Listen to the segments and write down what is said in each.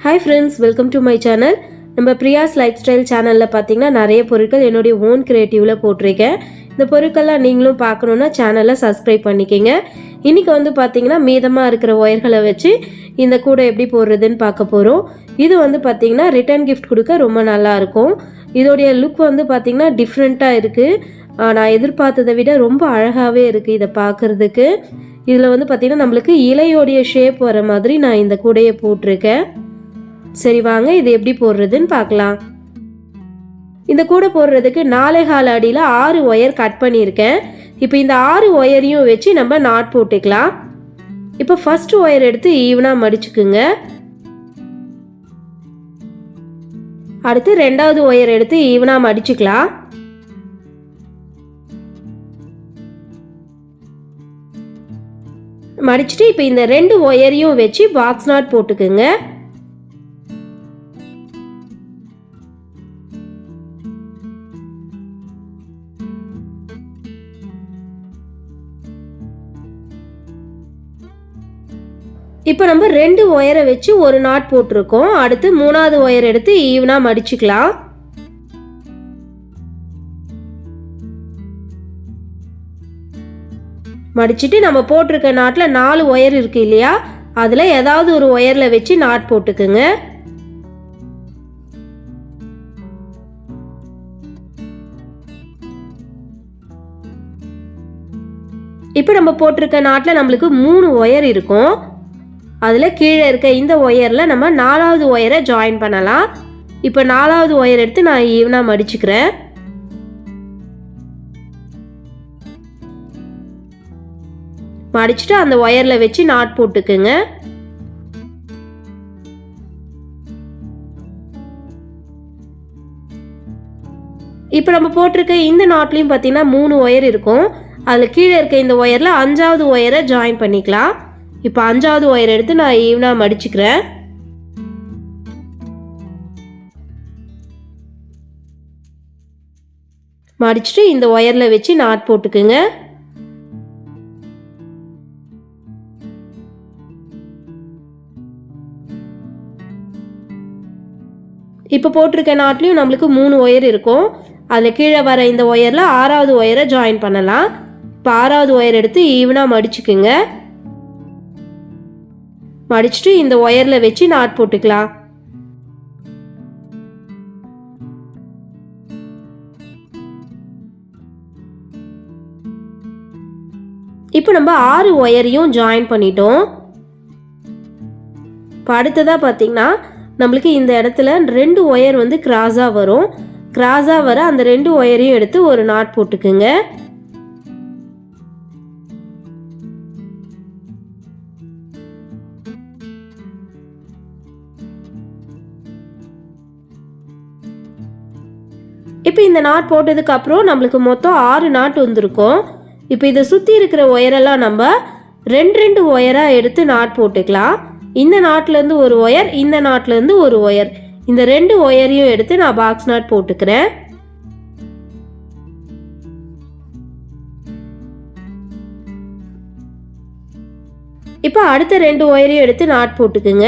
Hi friends, welcome to my channel. நம்ம பிரியாஸ் life style சேனலில் பார்த்தீங்கன்னா நிறைய பொருட்கள் என்னுடைய ஓன் கிரியேட்டிவில் போட்டிருக்கேன். இந்த பொருட்கள்லாம் நீங்களும் பார்க்கணுன்னா சேனலை சப்ஸ்கிரைப் பண்ணிக்கோங்க. இன்றைக்கி வந்து பார்த்தீங்கன்னா மீதமாக இருக்கிற ஒயர்களை வச்சு இந்த கூடை எப்படி போடுறதுன்னு பார்க்க போகிறோம். இது வந்து பார்த்தீங்கன்னா ரிட்டர்ன் கிஃப்ட் கொடுக்க ரொம்ப நல்லாயிருக்கும். இதோடைய லுக் வந்து பார்த்தீங்கன்னா டிஃப்ரெண்ட்டாக இருக்குது. நான் எதிர்பார்த்ததை விட ரொம்ப அழகாகவே இருக்குது இதை பார்க்குறதுக்கு. இதில் வந்து பார்த்திங்கன்னா நம்மளுக்கு இலையோடைய ஷேப் வர மாதிரி நான் இந்த கூடையை போட்டிருக்கேன். சரி வாங்க இது எப்படி போடுறதுன்னு பார்க்கலாம். இந்த கூடை போடுறதுக்கு 4.25 அடியில் 6 ஒயர் கட் பண்ணியிருக்கேன். இப்போ இந்த 6 ஒயரையும் வச்சு நம்ம நாட் போட்டுக்கலாம். இப்போ ஃபர்ஸ்ட் ஒயர் எடுத்து ஈவனாக மடிச்சுக்குங்க. அடுத்து ரெண்டாவது ஒயர் எடுத்து ஈவனாக மடிச்சுக்கலாம். மடிச்சுட்டு இப்போ இந்த 2 ஒயரையும் வச்சு பாக்ஸ் நாட் போட்டுக்குங்க. இப்போ நம்ம 2 ஒயரை வச்சு ஒரு நாட் போட்டிருக்கோம். அடுத்து 3வது ஒயர் எடுத்து ஈவனாக மடிச்சுக்கலாம். மடிச்சுட்டு நம்ம போட்டிருக்க நாட்டில் 4 ஒயர் இருக்கு இல்லையா, அதில் ஏதாவது ஒரு ஒயரில் வச்சு நாட் போட்டுக்குங்க. இப்போ நம்ம போட்டிருக்க நாட்டில் நம்மளுக்கு 3 ஒயர் இருக்கும். அதில் கீழே இருக்க இந்த ஒயரில் நம்ம 4வது ஒயரை ஜாயின் பண்ணலாம். இப்போ 4வது ஒயர் எடுத்து நான் ஈவனாக மடிச்சுக்கிறேன். மடிச்சுட்டு அந்த ஒயரில் வச்சு நாட் போட்டுக்குங்க. இப்போ நம்ம போட்டிருக்க இந்த நாட்லையும் பார்த்தீங்கன்னா 3 ஒயர் இருக்கும். அதில் கீழே இருக்க இந்த ஒயரில் 5வது ஒயரை ஜாயின் பண்ணிக்கலாம். இப்போ 5வது ஒயர் எடுத்து நான் ஈவனாக மடிச்சுக்கிறேன். மடிச்சுட்டு இந்த ஒயரில் வச்சு நாட் போட்டுக்குங்க. இப்போ போட்டிருக்க நாட்லையும் நம்மளுக்கு 3 ஒயர் இருக்கும். அதில் கீழே வர இந்த ஒயரில் 6வது ஒயரை ஜாயின் பண்ணலாம். இப்போ 6வது ஒயர் எடுத்து ஈவனாக மடிச்சுக்குங்க. மடிச்சுட்டு இந்த ஒயரில் வச்சு நாட் போட்டுக்கலாம். இப்போ நம்ம 6 ஒயரையும் ஜாயின் பண்ணிட்டோம். இப்போ அடுத்ததாக பார்த்தீங்கன்னா நம்மளுக்கு இந்த இடத்துல 2 ஒயர் வந்து கிராஸாக வரும். கிராஸாக வர அந்த 2 ஒயரையும் எடுத்து ஒரு நாட் போட்டுக்குங்க. இப்போ இந்த நாட் போட்டதுக்கு அப்புறம் நம்மளுக்கு மொத்தம் 6 நாட் வந்திருக்கும். இப்போ இதை சுற்றி இருக்கிற ஒயரெல்லாம் நம்ம 2 ஒயராக எடுத்து நாட் போட்டுக்கலாம். இந்த நாட்லேருந்து ஒரு ஒயர், இந்த நாட்லேருந்து ஒரு ஒயர், இந்த 2 ஒயரையும் எடுத்து நான் பாக்ஸ் நாட் போட்டுக்கிறேன். இப்போ அடுத்த 2 ஒயரையும் எடுத்து நாட் போட்டுக்குங்க.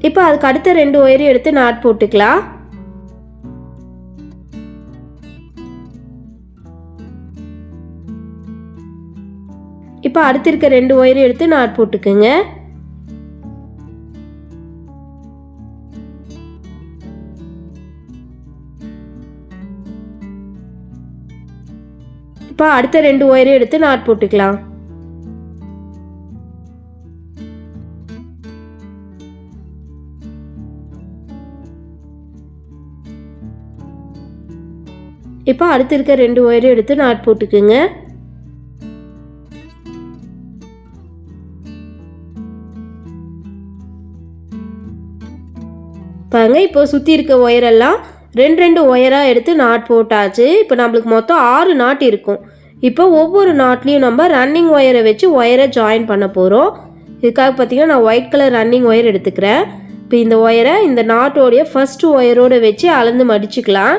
இப்போ அதுக்கு அடுத்த 2 ஒயரையும் எடுத்து நாட் போட்டுக்கலாம். இப்போ அடுத்து இருக்க 2 ஒயரையும் எடுத்து நாட் போட்டுக்குங்க. இப்போ அடுத்த 2 ஒயரையும் எடுத்து நாட் போட்டுக்கலாம். இப்போ அடுத்து இருக்க 2 ஒயரையும் எடுத்து நாட் போட்டுக்குங்க. பாருங்க இப்போ சுற்றி இருக்க ஒயரெல்லாம் 2 ஒயராக எடுத்து நாட் போட்டாச்சு. இப்போ நம்மளுக்கு மொத்தம் 6 நாட் இருக்கும். இப்போ ஒவ்வொரு நாட்லேயும் நம்ம ரன்னிங் ஒயரை வச்சு ஒயரை ஜாயின் பண்ண போகிறோம். இதுக்காக பார்த்தீங்கன்னா நான் ஒயிட் கலர் ரன்னிங் ஒயர் எடுத்துக்கிறேன். இப்போ இந்த ஒயரை இந்த நாட்டோடைய ஃபர்ஸ்ட் ஒயரோடு வச்சு அளந்து மடிச்சுக்கலாம்.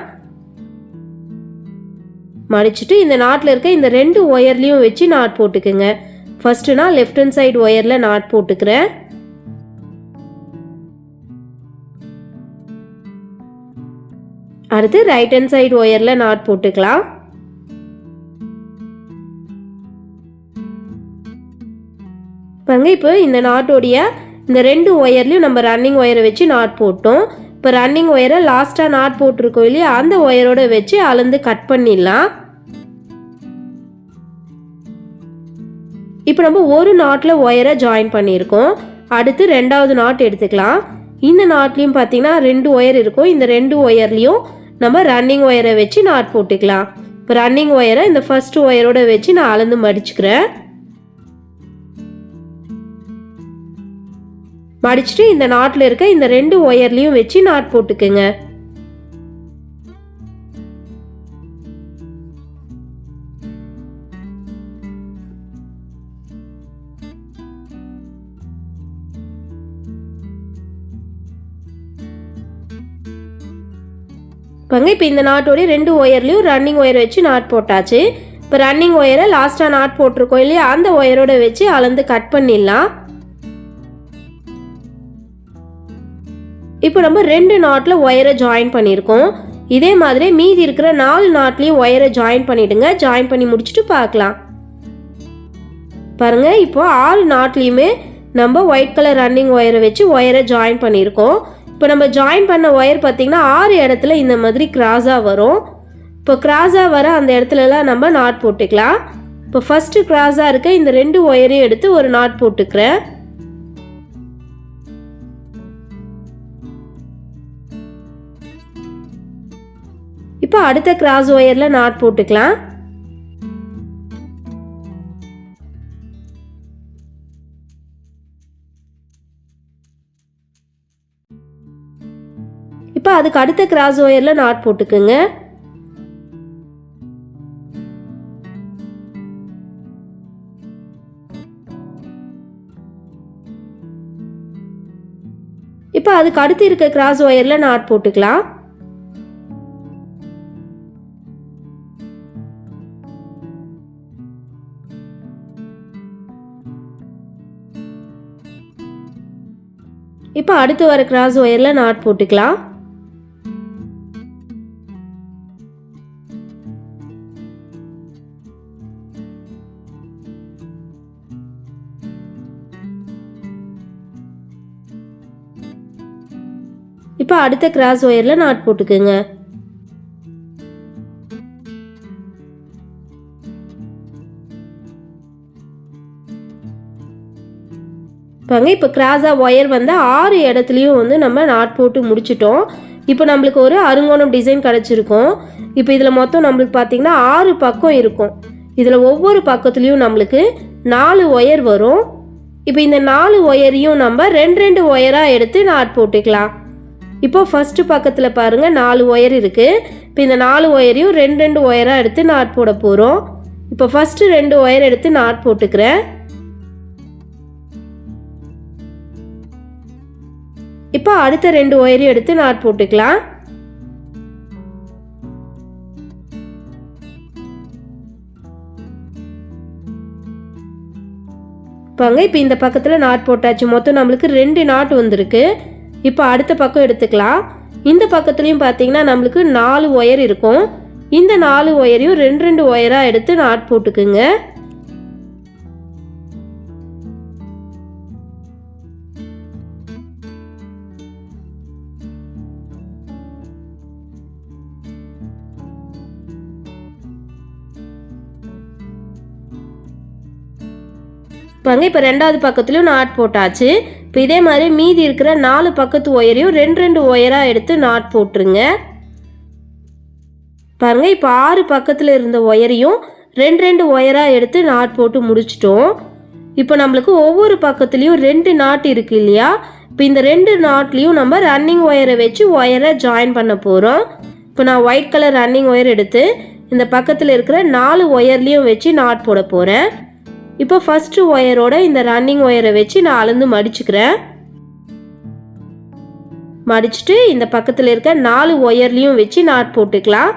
மடிச்சுட்டு இந்த நாட்டில் இருக்க இந்த 2 ஒயர்லேயும் வச்சு நாட் போட்டுக்குங்க. ஃபஸ்ட்டு நான் லெஃப்ட் ஹேண்ட் சைடு ஒயரில் நாட் போட்டுக்கிறேன். அடுத்து ரைட் ஹேண்ட் சைடு ஒயரில் நாட் போட்டுக்கலாம். பாருங்க, இப்போ இந்த நாட்டோடைய இந்த 2 ஒயர்லையும் நம்ம ரன்னிங் ஒயரை வச்சு நாட் போட்டோம். இப்போ ரன்னிங் ஒயரை லாஸ்ட்டாக நாட் போட்டிருக்கோம் இல்லையா, அந்த ஒயரோட வச்சு அளந்து கட் பண்ணிடலாம். இப்போ நம்ம ஒரு நாட்டில் ஒயரை ஜாயின் பண்ணியிருக்கோம். அடுத்து 2வது நாட் எடுத்துக்கலாம். இந்த நாட்லேயும் பார்த்தீங்கன்னா 2 ஒயர் இருக்கும். இந்த 2 ஒயர்லேயும் நம்ம ரன்னிங் ஒயரை வச்சு நாட் போட்டுக்கலாம். இப்போ ரன்னிங் ஒயரை இந்த ஃபர்ஸ்ட் ஒயரோட வச்சு நான் அளந்து மடிச்சுக்கிறேன். மடிச்சுட்டு இந்த நாட்டில் இருக்க இந்த 2 ஒயர்லையும் வச்சு நாட் போட்டுக்குங்க. பாருங்க, இப்போ இந்த நாட்டோடைய 2 ஒயர்லையும் ரன்னிங் ஒயர் வச்சு நாட் போட்டாச்சு. இப்போ ரன்னிங் ஒயரை லாஸ்ட்டாக நாட் போட்டிருக்கோம் இல்லையா, அந்த ஒயரோட வச்சு அளந்து கட் பண்ணிடலாம். இப்போ நம்ம 2 நாட்டில் ஒயரை ஜாயின் பண்ணியிருக்கோம். இதே மாதிரி மீதி இருக்கிற 4 நாட்லேயும் ஒயரை ஜாயின் பண்ணிவிடுங்க. ஜாயின் பண்ணி முடிச்சுட்டு பார்க்கலாம். பாருங்கள், இப்போ 6 நாட்லேயுமே நம்ம ஒயிட் கலர் ரன்னிங் ஒயரை வச்சு ஒயரை ஜாயின் பண்ணியிருக்கோம். இப்போ நம்ம ஜாயின் பண்ண ஒயர் பார்த்திங்கன்னா 6 இடத்துல இந்த மாதிரி கிராஸாக வரும். இப்போ கிராஸாக வர அந்த இடத்துலலாம் நம்ம நாட் போட்டுக்கலாம். இப்போ ஃபஸ்ட்டு கிராஸாக இருக்க இந்த 2 ஒயரையும் எடுத்து ஒரு நாட் போட்டுக்கிறேன். இப்போ அடுத்த கிராஸ் ஒயரில் நாட் போட்டுக்கலாம். இப்போ அதுக்கு அடுத்த கிராஸ் ஒயரில் நாட் போட்டுக்குங்க. இப்போ அதுக்கு அடுத்து இருக்க கிராஸ் ஒயரில் நாட் போட்டுக்கலாம். இப்போ அடுத்து வர கிராஸ் ஒயரில் நாட் போட்டுக்கலாம். இப்போ அடுத்த கிராஸ் ஒயரில் நாட் போட்டுக்குங்க. பாருங்க, இப்போ கிராஸாக ஒயர் வந்து 6 இடத்துலையும் வந்து நம்ம நாட் போட்டு முடிச்சிட்டோம். இப்போ நம்மளுக்கு ஒரு அருங்கோணம் டிசைன் கிடச்சிருக்கும். இப்போ இதில் மொத்தம் நம்மளுக்கு பார்த்திங்கன்னா 6 பக்கம் இருக்கும். இதில் ஒவ்வொரு பக்கத்துலேயும் நம்மளுக்கு 4 ஒயர் வரும். இப்போ இந்த 4 ஒயரையும் நம்ம 2 ஒயராக எடுத்து நாட் போட்டுக்கலாம். இப்போ ஃபஸ்ட்டு பக்கத்தில் பாருங்கள் 4 ஒயர் இருக்குது. இப்போ இந்த 4 ஒயரையும் 2 ஒயராக எடுத்து நாட் போட போகிறோம். இப்போ ஃபஸ்ட்டு 2 ஒயர் எடுத்து நாட் போட்டுக்கிறேன். இப்போ அடுத்த 2 ஒயரையும் எடுத்து நாட் போட்டுக்கலாம். பாருங்க, இப்போ இந்த பக்கத்தில் நாட் போட்டாச்சு. மொத்தம் நம்மளுக்கு 2 நாட் வந்திருக்கு. இப்போ அடுத்த பக்கம் எடுத்துக்கலாம். இந்த பக்கத்துலையும் பார்த்தீங்கன்னா நம்மளுக்கு 4 ஒயர் இருக்கும். இந்த 4 ஒயரையும் 2 ஒயராக எடுத்து நாட் போட்டுக்குங்க. பாருங்க, இப்போ 2வது பக்கத்துலையும் நாட் போட்டாச்சு. இப்போ இதே மாதிரி மீதி இருக்கிற 4 பக்கத்து ஒயரையும் 2 ஒயராக எடுத்து நாட் போட்டுருங்க. பாருங்க, இப்போ 6 பக்கத்தில் இருந்த ஒயரையும் 2 ஒயராக எடுத்து நாட் போட்டு முடிச்சிட்டோம். இப்போ நம்மளுக்கு ஒவ்வொரு பக்கத்துலேயும் 2 நாட் இருக்கு இல்லையா. இப்போ இந்த 2 நாட்லேயும் நம்ம ரன்னிங் ஒயரை வச்சு ஒயரை ஜாயின் பண்ண போகிறோம். இப்போ நான் ஒயிட் கலர் ரன்னிங் ஒயர் எடுத்து இந்த பக்கத்தில் இருக்கிற 4 ஒயர்லேயும் வச்சு நாட் போட போகிறேன். இப்போ ஃபஸ்ட்டு ஒயரோட இந்த ரன்னிங் ஒயரை வச்சு நான் அளந்து மடிச்சுக்கிறேன். மடிச்சுட்டு இந்த பக்கத்தில் இருக்க 4 ஒயர்லேயும் வச்சு நாட் போட்டுக்கலாம்.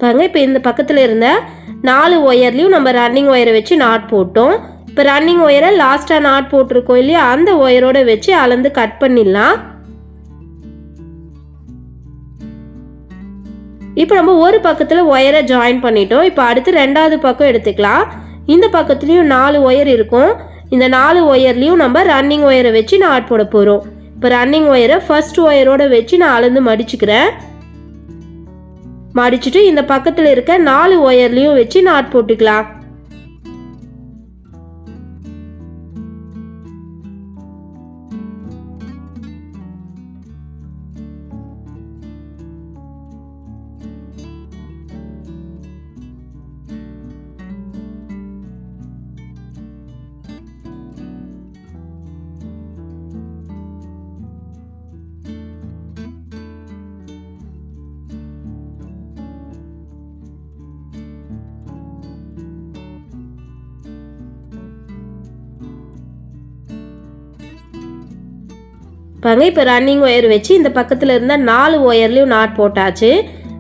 பாருங்க இப்போ இந்த பக்கத்தில் இருந்த 4 ஒயர்லையும் நம்ம ரன்னிங் ஒயரை வச்சு நாட் போட்டோம். இப்போ ரன்னிங் ஒயரை லாஸ்ட்டாக நாட் போட்டிருக்கோம் இல்லையா, அந்த ஒயரோட வச்சு அளந்து கட் பண்ணிடலாம். இப்போ நம்ம ஒரு பக்கத்தில் ஒயரை ஜாயின் பண்ணிட்டோம். இப்போ அடுத்து ரெண்டாவது பக்கம் எடுத்துக்கலாம். இந்த பக்கத்துலேயும் 4 ஒயர் இருக்கும். இந்த 4 ஒயர்லேயும் நம்ம ரன்னிங் ஒயரை வச்சு நாட் போட போகிறோம். இப்போ ரன்னிங் ஒயரை ஃபர்ஸ்ட் ஒயரோட வச்சு நான் அளந்து மடிச்சுக்கிறேன். மடிச்சுட்டு இந்த பக்கத்தில் இருக்க 4 ஒயர்லையும் வச்சு நாட் போட்டுக்கலாம். பாருங்க இப்போ ரன்னிங் ஒயர் வச்சு இந்த பக்கத்தில் இருந்த 4 ஒயர்லையும் நாட் போட்டாச்சு.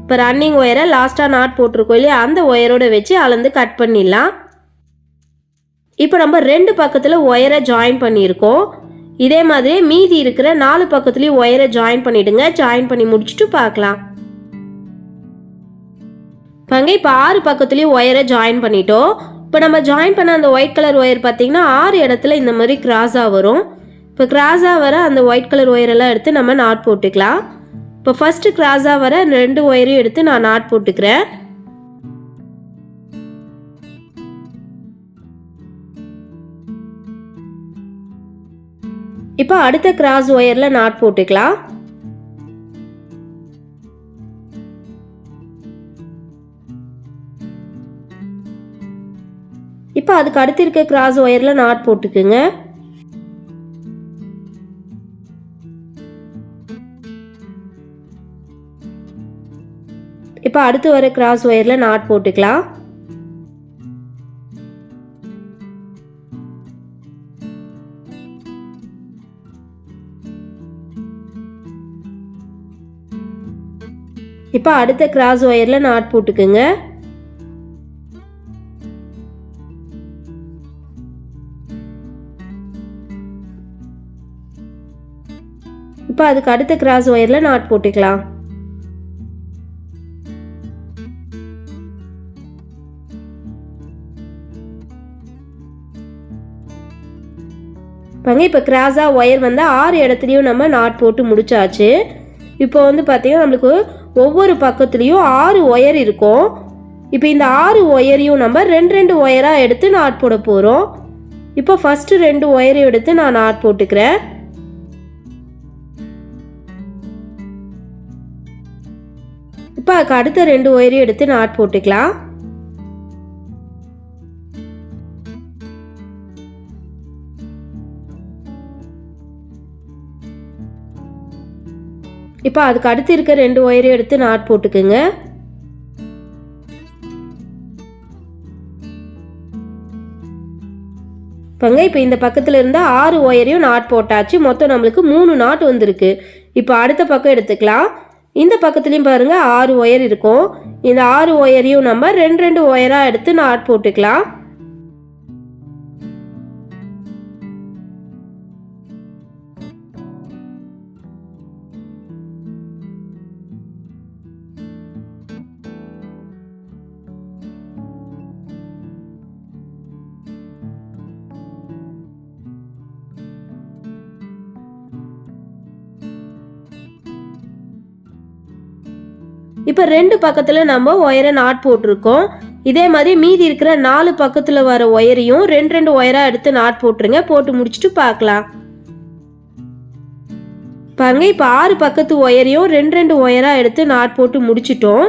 இப்போ ரன்னிங் ஒயரை லாஸ்ட்டாக நாட் போட்டிருக்கோம் இல்லையா, அந்த ஒயரோட வச்சு அளந்து கட் பண்ணிடலாம். இப்போ நம்ம 2 பக்கத்தில் ஒயரை ஜாயின் பண்ணியிருக்கோம். இதே மாதிரி மீதி இருக்கிற 4 பக்கத்துலேயும் ஒயரை ஜாயின் பண்ணிவிடுங்க. ஜாயின் பண்ணி முடிச்சுட்டு பார்க்கலாம். பாருங்க இப்போ 6 பக்கத்துலேயும் ஒயரை ஜாயின் பண்ணிட்டோம். இப்போ நம்ம ஜாயின் பண்ண அந்த ஒயிட் கலர் ஒயர் பார்த்திங்கன்னா 6 இடத்துல இந்த மாதிரி கிராஸாக வரும். இப்போ கிராஸாக வர அந்த ஒயிட் கலர் ஒயரெல்லாம் எடுத்து நம்ம நாட் போட்டுக்கலாம். இப்போ ஃபஸ்ட்டு கிராஸாக வர 2 ஒயரையும் எடுத்து நான் நாட் போட்டுக்கிறேன். இப்போ அடுத்த கிராஸ் ஒயரில் நாட் போட்டுக்கலாம். இப்போ அதுக்கு அடுத்து இருக்க கிராஸ் ஒயரில் நாட் போட்டுக்குங்க. இப்போ அடுத்து வர கிராஸ் ஒயரில் நாட் போட்டுக்கலாம். இப்போ அடுத்த கிராஸ் ஒயரில் நாட் போட்டுக்குங்க. இப்போ அதுக்கு அடுத்த கிராஸ் ஒயரில் நாட் போட்டுக்கலாம். பாருங்க இப்போ கிராஸாக ஒயர் வந்து 6 இடத்துலையும் நம்ம நாட் போட்டு முடிச்சாச்சு. இப்போ வந்து பார்த்திங்கன்னா நம்மளுக்கு ஒவ்வொரு பக்கத்துலேயும் 6 ஒயர் இருக்கும். இப்போ இந்த 6 ஒயரையும் நம்ம 2 ஒயராக எடுத்து நாட் போட போகிறோம். இப்போ ஃபஸ்ட்டு 2 ஒயரையும் எடுத்து நான் நாட் போட்டுக்கிறேன். இப்போ அதுக்கு அடுத்த 2 ஒயரையும் எடுத்து நாட் போட்டுக்கலாம். இப்போ அதுக்கு அடுத்து இருக்க 2 ஒயரையும் எடுத்து நாட் போட்டுக்குங்க. பாருங்க இப்போ இந்த பக்கத்தில் இருந்த 6 ஒயரையும் நாட் போட்டாச்சு. மொத்தம் நம்மளுக்கு 3 நாட் வந்திருக்கு. இப்போ அடுத்த பக்கம் எடுத்துக்கலாம். இந்த பக்கத்துலேயும் பாருங்கள் 6 ஒயர் இருக்கும். இந்த 6 ஒயரையும் நம்ம 2 ஒயராக எடுத்து நாட் போட்டுக்கலாம். இப்போ 2 பக்கத்தில் நம்ம ஒயரை நாட் போட்டிருக்கோம். இதே மாதிரி மீதி இருக்கிற 4 பக்கத்தில் வர ஒயரையும் 2 ஒயராக எடுத்து நாட் போட்டுருங்க. போட்டு முடிச்சுட்டு பார்க்கலாம். பாருங்க இப்போ 6 பக்கத்து ஒயரையும் 2 ஒயராக எடுத்து நாட் போட்டு முடிச்சிட்டோம்.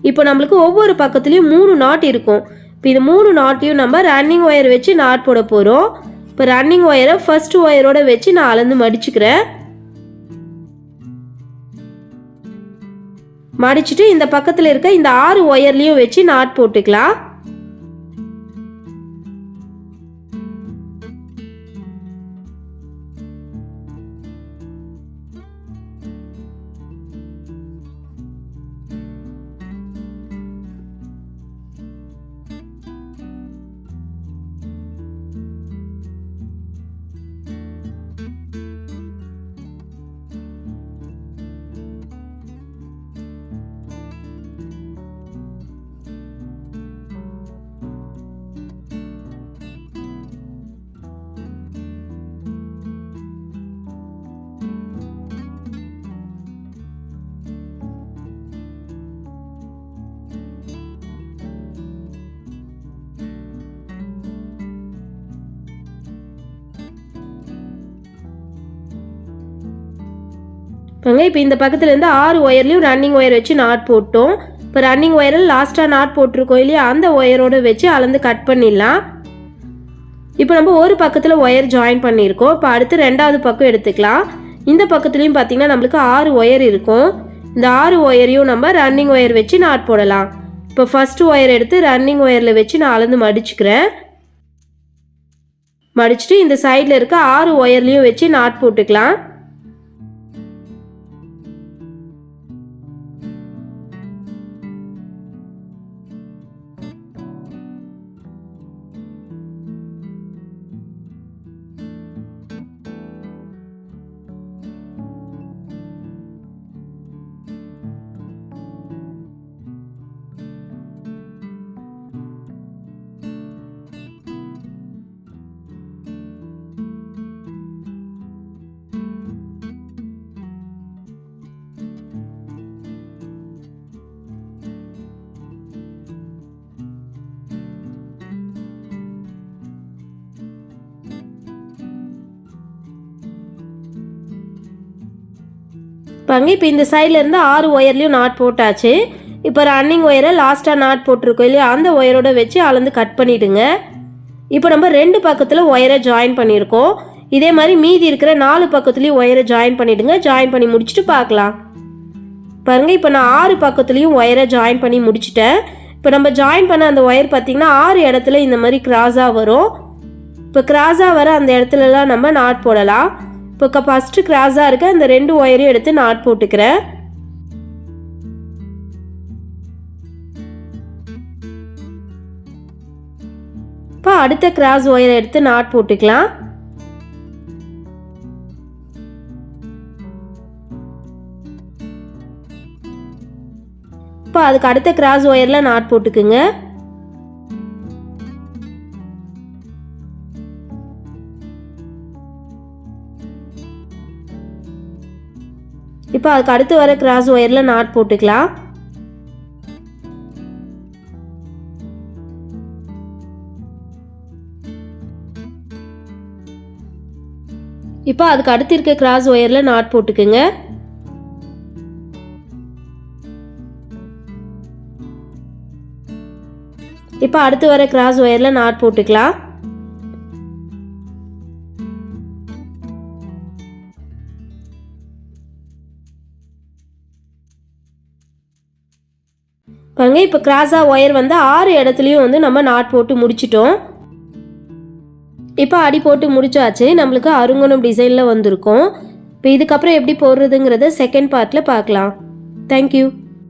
இப்போ நம்மளுக்கு ஒவ்வொரு பக்கத்துலேயும் 3 நாட் இருக்கும். இப்போ இது 3 நாட்டையும் நம்ம ரன்னிங் ஒயர் வச்சு நாட் போட போகிறோம். இப்போ ரன்னிங் ஒயரை ஃபர்ஸ்ட் ஒயரோட வச்சு நான் அளந்து மடிச்சுக்கிறேன். மடிச்சுட்டு இந்த பக்கத்தில் இருக்க இந்த 6 ஒயர்லையும் வச்சு நாட் போட்டுக்கலாம். பாருங்க இப்போ இந்த பக்கத்துலேருந்து 6 ஒயர்லேயும் ரன்னிங் ஒயர் வச்சு நாட் போட்டோம். இப்போ ரன்னிங் ஒயரில் லாஸ்ட்டாக நாட் போட்டிருக்கோம் இல்லையா, அந்த ஒயரோடு வச்சு அளந்து கட் பண்ணிடலாம். இப்போ நம்ம ஒரு பக்கத்தில் ஒயர் ஜாயின் பண்ணியிருக்கோம். இப்போ அடுத்து ரெண்டாவது பக்கம் எடுத்துக்கலாம். இந்த பக்கத்துலேயும் பார்த்திங்கன்னா நம்மளுக்கு 6 ஒயர் இருக்கும். இந்த 6 ஒயரையும் நம்ம ரன்னிங் ஒயர் வச்சு நாட் போடலாம். இப்போ ஃபஸ்ட்டு ஒயர் எடுத்து ரன்னிங் ஒயரில் வச்சு நான் அளந்து மடிச்சுக்கிறேன். மடிச்சுட்டு இந்த சைடில் இருக்க 6 ஒயர்லேயும் வச்சு நாட் போட்டுக்கலாம். பாருங்க இப்போ இந்த சைடில் இருந்து 6 ஒயர்லேயும் நாட் போட்டாச்சு. இப்போ ரன்னிங் ஒயரை லாஸ்ட்டாக நாட் போட்டிருக்கோம் இல்லையா, அந்த ஒயரோட வச்சு அளந்து கட் பண்ணிவிடுங்க. இப்போ நம்ம 2 பக்கத்தில் ஒயரை ஜாயின் பண்ணியிருக்கோம். இதே மாதிரி மீதி இருக்கிற 4 பக்கத்துலேயும் ஒயரை ஜாயின் பண்ணிவிடுங்க. ஜாயின் பண்ணி முடிச்சுட்டு பார்க்கலாம். பாருங்கள் இப்போ நான் 6 பக்கத்துலேயும் ஒயரை ஜாயின் பண்ணி முடிச்சிட்டேன். இப்போ நம்ம ஜாயின் பண்ண அந்த ஒயர் பார்த்திங்கன்னா 6 இடத்துல இந்த மாதிரி கிராஸாக வரும். இப்போ கிராஸாக வர அந்த இடத்துலலாம் நம்ம நாட் போடலாம். இப்போ ஃபஸ்ட்டு கிராஸாக இருக்க அந்த 2 ஒயரையும் எடுத்து நாட் போட்டுக்கிறேன். இப்போ அடுத்த கிராஸ் ஒயரை எடுத்து நாட் போட்டுக்கலாம். இப்போ அதுக்கு அடுத்த கிராஸ் ஒயரில் நாட் போட்டுக்குங்க. இப்போ அதுக்கு அடுத்து வர கிராஸ் ஒயரில் நாட் போட்டுக்கலாம். இப்போ அதுக்கு அடுத்து இருக்க கிராஸ் ஒயரில் நாட் போட்டுக்குங்க. இப்போ அடுத்து வர கிராஸ் ஒயரில் நாட் போட்டுக்கலாம். பாருங்க இப்போ கிராஸாக ஒயர் வந்து 6 இடத்துலையும் வந்து நம்ம நாட் போட்டு முடிச்சிட்டோம். இப்போ அடி போட்டு முடிச்சாச்சு. நம்மளுக்கு அருங்கோணம் டிசைனில் வந்திருக்கும். இப்போ இதுக்கப்புறம் எப்படி போடுறதுங்கிறத செகண்ட் பார்ட்டில் பார்க்கலாம். தேங்க்யூ.